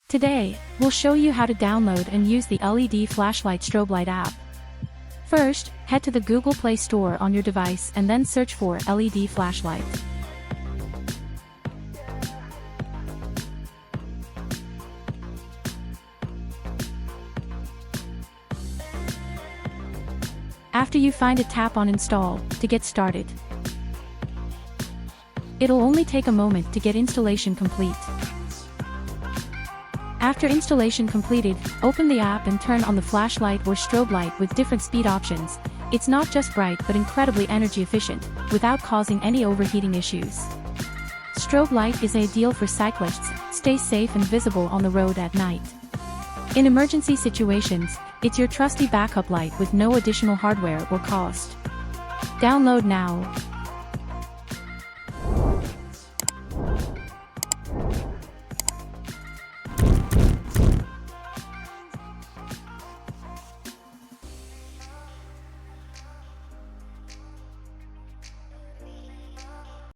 Today, we'll show you how to download and use the LED flashlight Strobe Light app. First, head to the Google Play Store on your device and then search for LED flashlight. After you find it, tap on Install to get started. It'll only take a moment to get installation complete. After installation completed, open the app and turn on the flashlight or strobe light with different speed options. It's not just bright but incredibly energy efficient, without causing any overheating issues. Strobe light is ideal for cyclists, stay safe and visible on the road at night. In emergency situations, it's your trusty backup light with no additional hardware or cost. Download now.